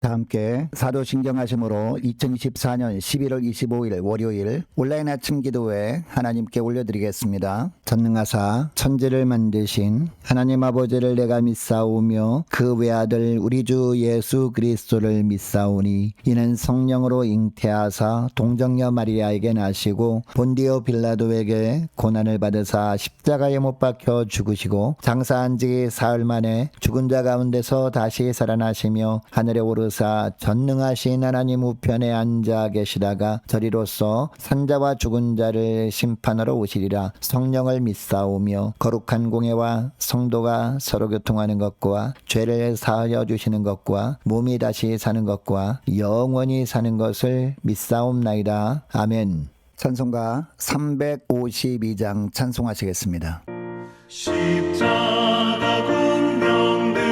다 함께 사도신경하심으로 2024년 11월 25일 월요일 온라인 아침 기도회 하나님께 올려드리겠습니다. 전능하사 천지를 만드신 하나님 아버지를 내가 믿사오며 그 외아들 우리 주 예수 그리스도를 믿사오니 이는 성령으로 잉태하사 동정녀 마리아에게 나시고 본디오 빌라도에게 고난을 받으사 십자가에 못 박혀 죽으시고 장사한 지 사흘 만에 죽은 자 가운데서 다시 살아나시며 하늘에 오르 전능하신 하나님 우편에 앉아 계시다가 저리로서 산자와 죽은 자를 심판하러 오시리라. 성령을 믿사오며 거룩한 공예와 성도가 서로 교통하는 것과 죄를 사하여 주시는 것과 몸이 다시 사는 것과 영원히 사는 것을 믿사옵나이다. 아멘. 찬송가 352장 찬송하시겠습니다. 십자가 군병들아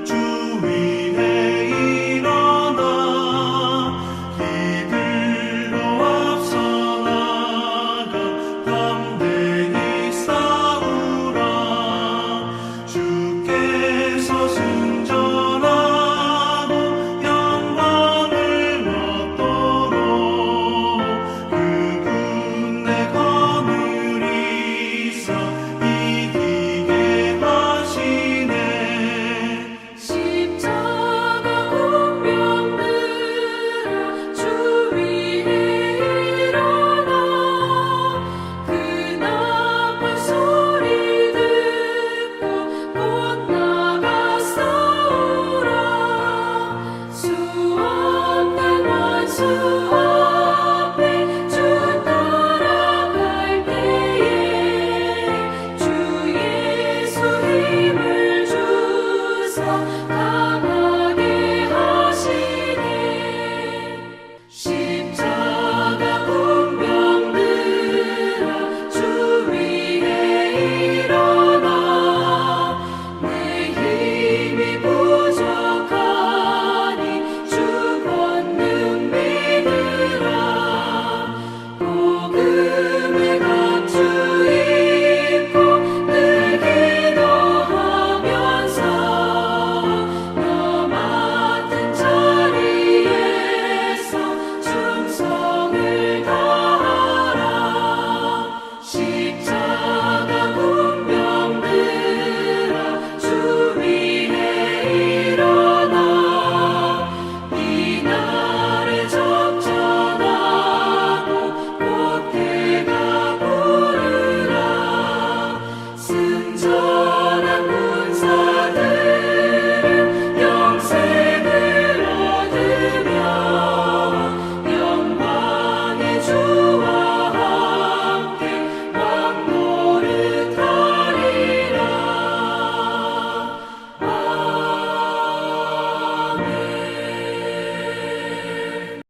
주 위에 일어나 이들로 앞서 나가 담대히 싸우라. 주께서 승전하고 영광을 얻도록 그 군대 거느리사 이기게 하시네. 십자가 군병들아 주 위에 일어나 그 나팔 소리 듣고 곧 나가 싸우라. 수 없는 원수 앞에 주 따라갈 때에 주 예수 힘을 주사 강하게 하시네. 십자가 군병들아 주 위에 일어나 내 힘이 부족하니 주 권능 믿으라. 복음의 갑주 입고 늘 기도하면서 너 맡은 자리에서 충성을 다하라. 십자가 군병들아 주 위에 일어나 이날에 적전하고 곧 해가 부르라. 승전한 군사들은 영생을 얻으며 영광의 주와 함께 왕노릇하리라.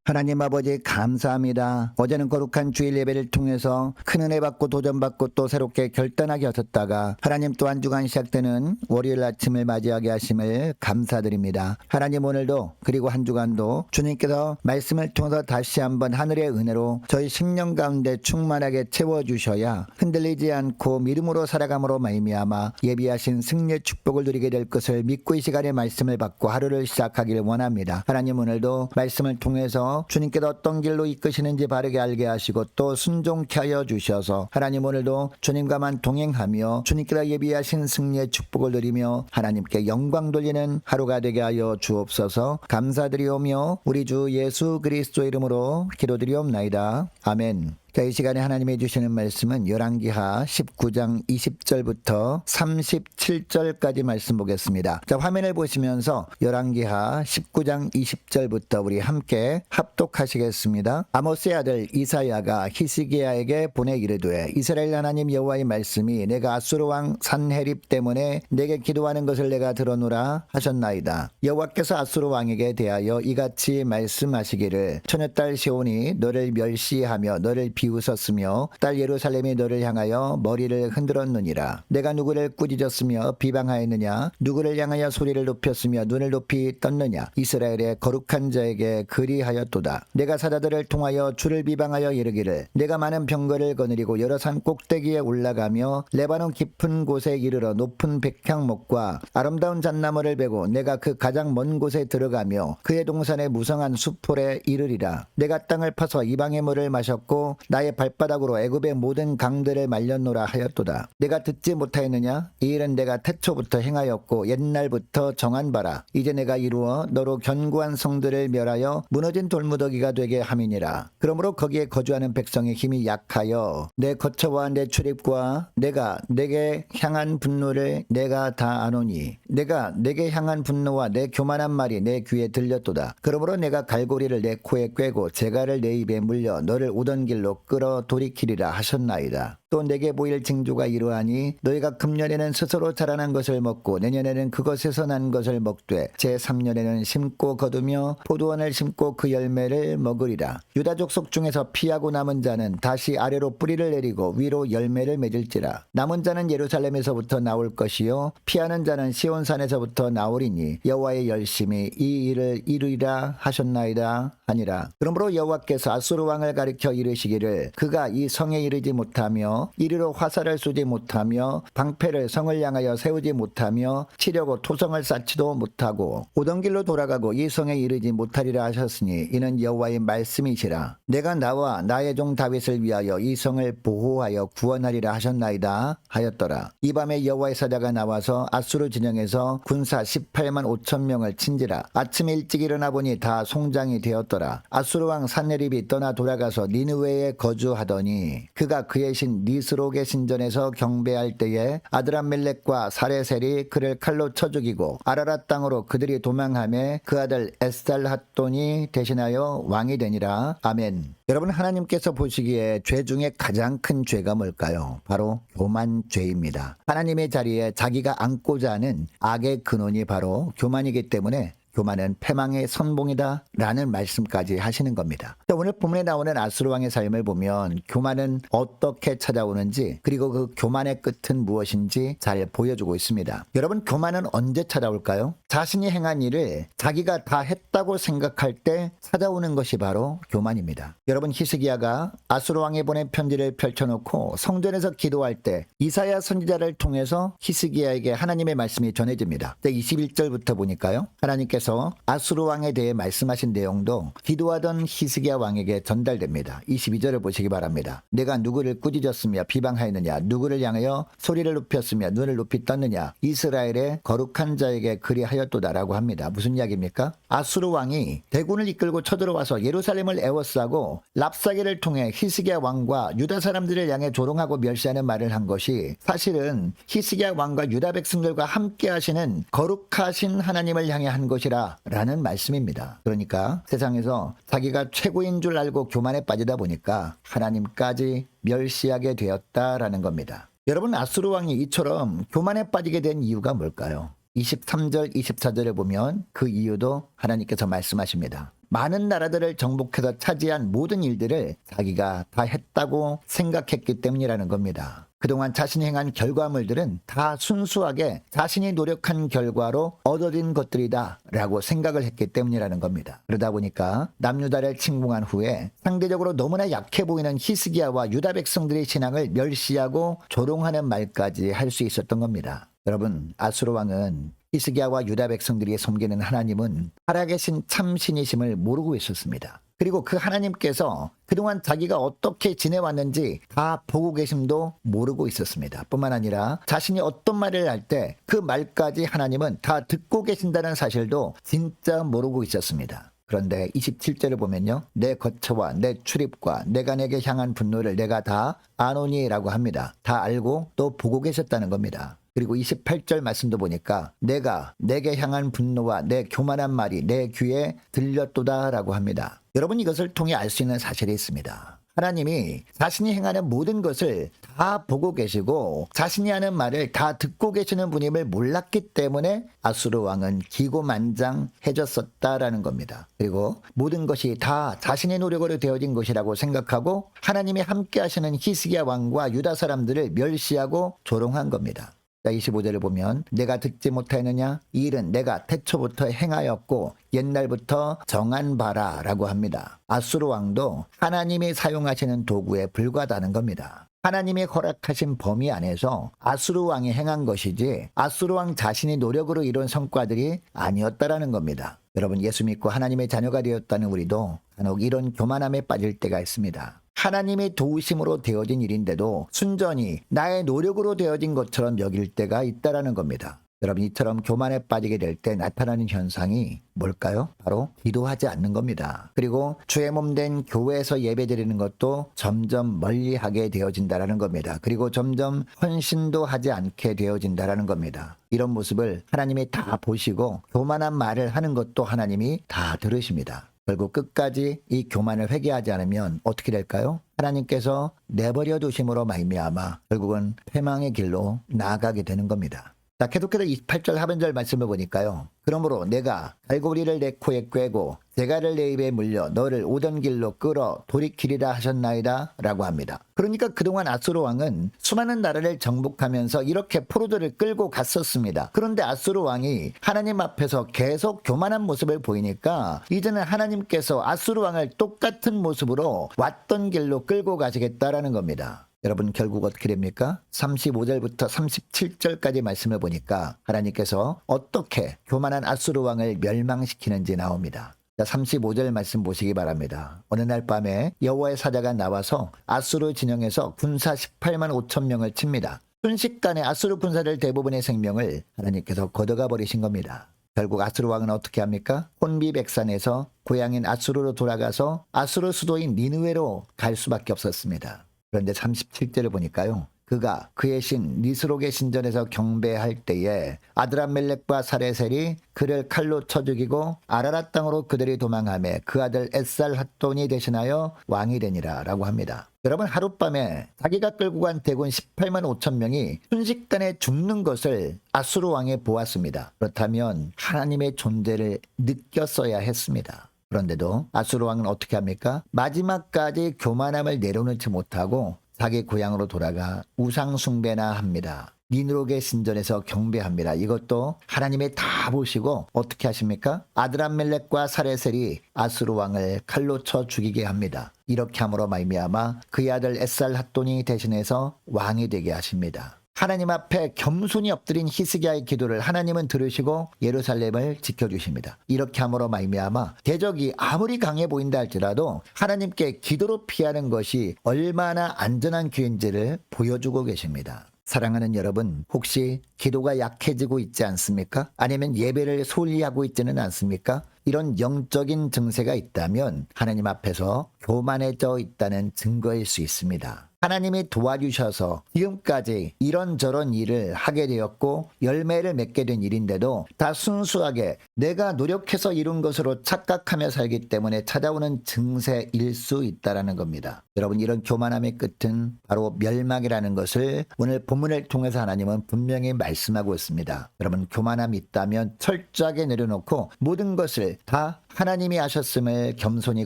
하나님 아버지 감사합니다. 어제는 거룩한 주일 예배를 통해서 큰 은혜 받고 도전받고 또 새롭게 결단하게 하셨다가 하나님 또 한 주간 시작되는 월요일 아침을 맞이하게 하심을 감사드립니다. 하나님 오늘도 그리고 한 주간도 주님께서 말씀을 통해서 다시 한번 하늘의 은혜로 저희 심령 가운데 충만하게 채워주셔야 흔들리지 않고 믿음으로 살아감으로 말미암아 예비하신 승리의 축복을 누리게 될 것을 믿고 이 시간에 말씀을 받고 하루를 시작하길 원합니다. 하나님 오늘도 말씀을 통해서 주님께서 어떤 길로 이끄시는지 바르게 알게 하시고 또 순종케 하여 주셔서 하나님 오늘도 주님과만 동행하며 주님께서 예비하신 승리의 축복을 누리며 하나님께 영광 돌리는 하루가 되게 하여 주옵소서. 감사드리오며 우리 주 예수 그리스도 이름으로 기도드리옵나이다. 아멘. 자, 이 시간에 하나님이 주시는 말씀은 열왕기하 19장 20절부터 37절까지 말씀 보겠습니다. 자, 화면을 보시면서 열왕기하 19장 20절부터 우리 함께 합독하시겠습니다. 아모스의 아들 이사야가 히스기야에게 보내 이르되 이스라엘 하나님 여호와의 말씀이 내가 아수르 왕 산헤립 때문에 내게 기도하는 것을 내가 들어노라 하셨나이다. 여호와께서 아수르 왕에게 대하여 이같이 말씀하시기를 처녀딸 시온이 너를 멸시하며 너를 비웃었으며 딸 예루살렘이 너를 향하여 머리를 흔들었느니라. 내가 누구를 꾸짖었으며 비방하였느냐? 누구를 향하여 소리를 높였으며 눈을 높이 떴느냐? 이스라엘의 거룩한 자에게 그리하였도다. 내가 사자들을 통하여 주를 비방하여 이르기를 내가 많은 병거를 거느리고 여러 산 꼭대기에 올라가며 레바논 깊은 곳에 이르러 높은 백향목과 아름다운 잣나무를 베고 내가 그 가장 먼 곳에 들어가며 그의 동산의 무성한 수풀에 이르리라. 내가 땅을 파서 이방의 물을 마셨고 나의 발바닥으로 애굽의 모든 강들을 말렸노라 하였도다. 내가 듣지 못하였느냐? 이 일은 내가 태초부터 행하였고 옛날부터 정한 바라. 이제 내가 이루어 너로 견고한 성들을 멸하여 무너진 돌무더기가 되게 함이니라. 그러므로 거기에 거주하는 백성의 힘이 약하여 내 거처와 내 출입과 내가 내게 향한 분노를 내가 다 아노니 내가 내게 향한 분노와 내 교만한 말이 내 귀에 들렸도다. 그러므로 내가 갈고리를 내 코에 꿰고 재갈을 내 입에 물려 너를 오던 길로 끌어 돌이키리라 하셨나이다. 또 내게 보일 징조가 이러하니 너희가 금년에는 스스로 자라난 것을 먹고 내년에는 그것에서 난 것을 먹되 제3년에는 심고 거두며 포도원을 심고 그 열매를 먹으리라. 유다 족속 중에서 피하고 남은 자는 다시 아래로 뿌리를 내리고 위로 열매를 맺을지라. 남은 자는 예루살렘에서부터 나올 것이요 피하는 자는 시온산에서부터 나오리니 여호와의 열심히 이 일을 이루리라 하셨나이다 하니라. 그러므로 여호와께서 아수르 왕을 가리켜 이르시기를 그가 이 성에 이르지 못하며 이리로 화살을 쏘지 못하며 방패를 성을 향하여 세우지 못하며 치려고 토성을 쌓지도 못하고 오던 길로 돌아가고 이 성에 이르지 못하리라 하셨으니 이는 여호와의 말씀이시라. 내가 나와 나의 종 다윗을 위하여 이 성을 보호하여 구원하리라 하셨나이다 하였더라. 이 밤에 여호와의 사자가 나와서 아수르 진영에서 군사 18만 5천 명을 친지라. 아침에 일찍 일어나 보니 다 송장이 되었더라. 아수르 왕 산헤립이 떠나 돌아가서 니느웨에 거주하더니 그가 그의 신 니스록의 신전에서 경배할 때에 아드람멜렉과 사레셀이 그를 칼로 쳐 죽이고 아라랏 땅으로 그들이 도망하며 그 아들 에스달핫돈이 대신하여 왕이 되니라. 아멘. 여러분, 하나님께서 보시기에 죄 중에 가장 큰 죄가 뭘까요? 바로 교만죄입니다. 하나님의 자리에 자기가 앉고자 하는 악의 근원이 바로 교만이기 때문에 교만은 패망의 선봉이다 라는 말씀까지 하시는 겁니다. 오늘 본문에 나오는 아수르 왕의 삶을 보면 교만은 어떻게 찾아오는지 그리고 그 교만의 끝은 무엇인지 잘 보여주고 있습니다. 여러분, 교만은 언제 찾아올까요? 자신이 행한 일을 자기가 다 했다고 생각할 때 찾아오는 것이 바로 교만입니다. 여러분, 히스기야가 아수르 왕에 보낸 편지를 펼쳐놓고 성전에서 기도할 때 이사야 선지자를 통해서 히스기야에게 하나님의 말씀이 전해집니다. 21절부터 보니까요, 하나님께서 아수르 왕에 대해 말씀하신 내용도 기도하던 히스기야 왕에게 전달됩니다. 22절을 보시기 바랍니다. 내가 누구를 꾸짖었으며 비방하였느냐? 누구를 향하여 소리를 높였으며 눈을 높이 떴느냐? 이스라엘의 거룩한 자에게 그리하였도다라고 합니다. 무슨 이야기입니까? 아수르 왕이 대군을 이끌고 쳐들어와서 예루살렘을 에워싸고 랍사게를 통해 히스기야 왕과 유다 사람들을 향해 조롱하고 멸시하는 말을 한 것이 사실은 히스기야 왕과 유다 백성들과 함께 하시는 거룩하신 하나님을 향해 한 것이라 라는 말씀입니다. 그러니까 세상에서 자기가 최고인 줄 알고 교만에 빠지다 보니까 하나님까지 멸시하게 되었다라는 겁니다. 여러분, 아수르 왕이 이처럼 교만에 빠지게 된 이유가 뭘까요? 23절 24절에 보면 그 이유도 하나님께서 말씀하십니다. 많은 나라들을 정복해서 차지한 모든 일들을 자기가 다 했다고 생각했기 때문이라는 겁니다. 그동안 자신이 행한 결과물들은 다 순수하게 자신이 노력한 결과로 얻어진 것들이다 라고 생각을 했기 때문이라는 겁니다. 그러다 보니까 남유다를 침공한 후에 상대적으로 너무나 약해 보이는 히스기야와 유다 백성들의 신앙을 멸시하고 조롱하는 말까지 할 수 있었던 겁니다. 여러분, 아수르 왕은 히스기야와 유다 백성들이 섬기는 하나님은 살아계신 참신이심을 모르고 있었습니다. 그리고 그 하나님께서 그동안 자기가 어떻게 지내왔는지 다 보고 계심도 모르고 있었습니다. 뿐만 아니라 자신이 어떤 말을 할 때 그 말까지 하나님은 다 듣고 계신다는 사실도 진짜 모르고 있었습니다. 그런데 27절을 보면요, 내 거처와 내 출입과 내가 내게 향한 분노를 내가 다 아노니라고 합니다. 다 알고 또 보고 계셨다는 겁니다. 그리고 28절 말씀도 보니까 내가 내게 향한 분노와 내 교만한 말이 내 귀에 들렸도다 라고 합니다. 여러분, 이것을 통해 알 수 있는 사실이 있습니다. 하나님이 자신이 행하는 모든 것을 다 보고 계시고 자신이 하는 말을 다 듣고 계시는 분임을 몰랐기 때문에 아수르 왕은 기고만장해졌었다라는 겁니다. 그리고 모든 것이 다 자신의 노력으로 되어진 것이라고 생각하고 하나님이 함께 하시는 히스기야 왕과 유다 사람들을 멸시하고 조롱한 겁니다. 자, 25절을 보면 내가 듣지 못하였느냐? 이 일은 내가 태초부터 행하였고 옛날부터 정한 바라 라고 합니다. 아수르 왕도 하나님이 사용하시는 도구에 불과하다는 겁니다. 하나님이 허락하신 범위 안에서 아수르 왕이 행한 것이지 아수르 왕 자신이 노력으로 이룬 성과들이 아니었다라는 겁니다. 여러분, 예수 믿고 하나님의 자녀가 되었다는 우리도 간혹 이런 교만함에 빠질 때가 있습니다. 하나님의 도우심으로 되어진 일인데도 순전히 나의 노력으로 되어진 것처럼 여길 때가 있다라는 겁니다. 여러분, 이처럼 교만에 빠지게 될 때 나타나는 현상이 뭘까요? 바로 기도하지 않는 겁니다. 그리고 주의 몸 된 교회에서 예배드리는 것도 점점 멀리하게 되어진다라는 겁니다. 그리고 점점 헌신도 하지 않게 되어진다라는 겁니다. 이런 모습을 하나님이 다 보시고 교만한 말을 하는 것도 하나님이 다 들으십니다. 결국 끝까지 이 교만을 회개하지 않으면 어떻게 될까요? 하나님께서 내버려 두심으로 말미암아 결국은 패망의 길로 나아가게 되는 겁니다. 자, 계속해서 28절 하반절 말씀을 보니까요. 그러므로 내가 갈고리를 내 코에 꿰고 재갈을 내 입에 물려 너를 오던 길로 끌어 돌이키리라 하셨나이다 라고 합니다. 그러니까 그동안 아수르 왕은 수많은 나라를 정복하면서 이렇게 포로들을 끌고 갔었습니다. 그런데 아수르 왕이 하나님 앞에서 계속 교만한 모습을 보이니까 이제는 하나님께서 아수르 왕을 똑같은 모습으로 왔던 길로 끌고 가시겠다라는 겁니다. 여러분, 결국 어떻게 됩니까? 35절부터 37절까지 말씀을 보니까 하나님께서 어떻게 교만한 아수르 왕을 멸망시키는지 나옵니다. 자, 35절 말씀 보시기 바랍니다. 어느 날 밤에 여호와의 사자가 나와서 아수르 진영에서 군사 18만 5천 명을 칩니다. 순식간에 아수르 군사들 대부분의 생명을 하나님께서 걷어가 버리신 겁니다. 결국 아수르 왕은 어떻게 합니까? 혼비백산에서 고향인 아수르로 돌아가서 아수르 수도인 니느웨로 갈 수밖에 없었습니다. 그런데 37절을 보니까요. 그가 그의 신 니스록의 신전에서 경배할 때에 아드람멜렉과 사레셀이 그를 칼로 쳐 죽이고 아라랏 땅으로 그들이 도망하며 그 아들 에살핫돈이 대신하여 왕이 되니라 라고 합니다. 여러분, 하룻밤에 자기가 끌고 간 대군 18만 5천 명이 순식간에 죽는 것을 아수르 왕이 보았습니다. 그렇다면 하나님의 존재를 느꼈어야 했습니다. 그런데도 아수르 왕은 어떻게 합니까? 마지막까지 교만함을 내려놓지 못하고 자기 고향으로 돌아가 우상 숭배나 합니다. 니느록의 신전에서 경배합니다. 이것도 하나님이 다 보시고 어떻게 하십니까? 아드람멜렉과 사레셀이 아수르 왕을 칼로 쳐 죽이게 합니다. 이렇게 함으로 말미암아 그의 아들 에살핫돈이 대신해서 왕이 되게 하십니다. 하나님 앞에 겸손히 엎드린 히스기야의 기도를 하나님은 들으시고 예루살렘을 지켜주십니다. 이렇게 함으로 말미암아 대적이 아무리 강해 보인다 할지라도 하나님께 기도로 피하는 것이 얼마나 안전한 길인지를 보여주고 계십니다. 사랑하는 여러분, 혹시 기도가 약해지고 있지 않습니까? 아니면 예배를 소홀히 하고 있지는 않습니까? 이런 영적인 증세가 있다면 하나님 앞에서 교만해져 있다는 증거일 수 있습니다. 하나님이 도와주셔서 지금까지 이런저런 일을 하게 되었고 열매를 맺게 된 일인데도 다 순수하게 내가 노력해서 이룬 것으로 착각하며 살기 때문에 찾아오는 증세일 수 있다는 겁니다. 여러분, 이런 교만함의 끝은 바로 멸망이라는 것을 오늘 본문을 통해서 하나님은 분명히 말씀하고 있습니다. 여러분, 교만함이 있다면 철저하게 내려놓고 모든 것을 다 하나님이 하셨음을 겸손히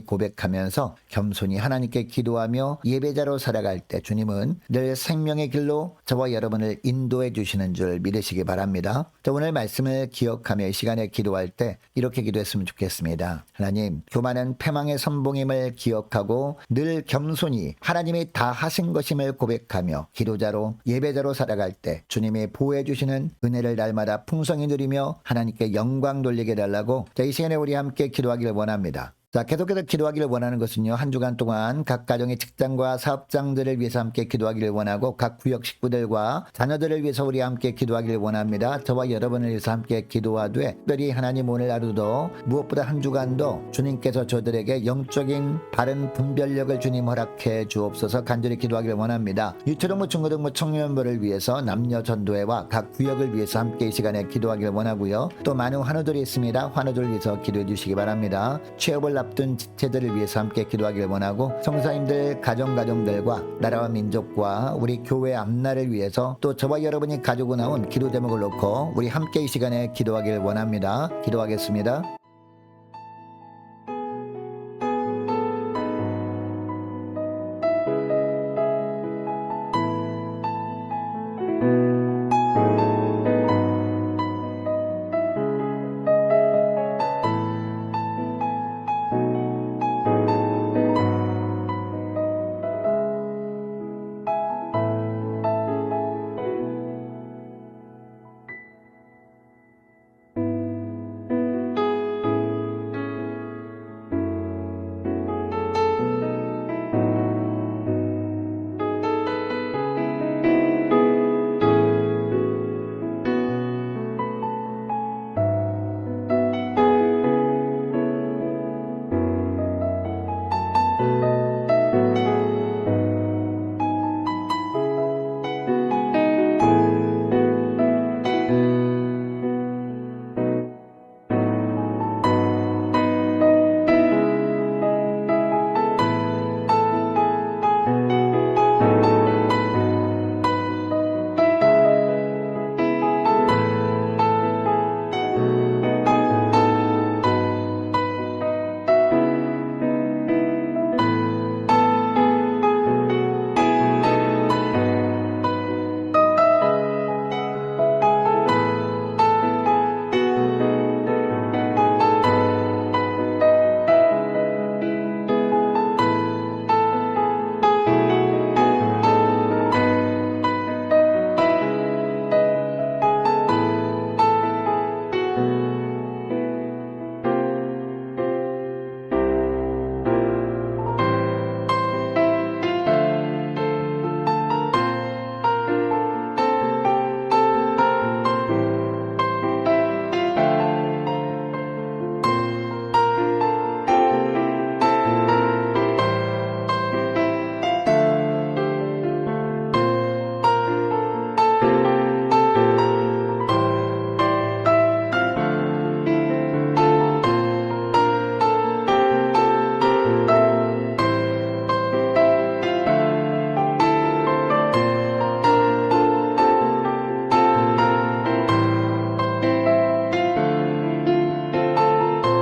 고백하면서 겸손히 하나님께 기도하며 예배자로 살아갈 때 주님은 늘 생명의 길로 저와 여러분을 인도해 주시는 줄 믿으시기 바랍니다. 저 오늘 말씀을 기억하며 이 시간에 기도할 때 이렇게 기도했으면 좋겠습니다. 하나님, 교만은 패망의 선봉임을 기억하고 늘 겸손히 하나님이 다 하신 것임을 고백하며 기도자로 예배자로 살아갈 때 주님이 보호해 주시는 은혜를 날마다 풍성히 누리며 하나님께 영광 돌리게 달라고 이 시간에 우리 함께 기도하기를 원합니다. 자, 계속해서 기도하기를 원하는 것은요, 한 주간 동안 각 가정의 직장과 사업장들을 위해서 함께 기도하기를 원하고 각 구역 식구들과 자녀들을 위해서 우리 함께 기도하기를 원합니다. 저와 여러분을 위해서 함께 기도하되 특별히 하나님 오늘 하루도 무엇보다 한 주간도 주님께서 저들에게 영적인 바른 분별력을 주님 허락해 주옵소서 간절히 기도하기를 원합니다. 유초등부 중고등부 청년부를 위해서 남녀 전도회와 각 구역을 위해서 함께 이 시간에 기도하기를 원하고요. 또 많은 환우들이 있습니다. 환우들을 위해서 기도해 주시기 바랍니다. 취업을 앞둔 지체들을 위해서 함께 기도하길 원하고 성사님들 가정들과 나라와 민족과 우리 교회 앞날을 위해서 또 저와 여러분이 가지고 나온 기도 제목을 놓고 우리 함께 이 시간에 기도하길 원합니다. 기도하겠습니다.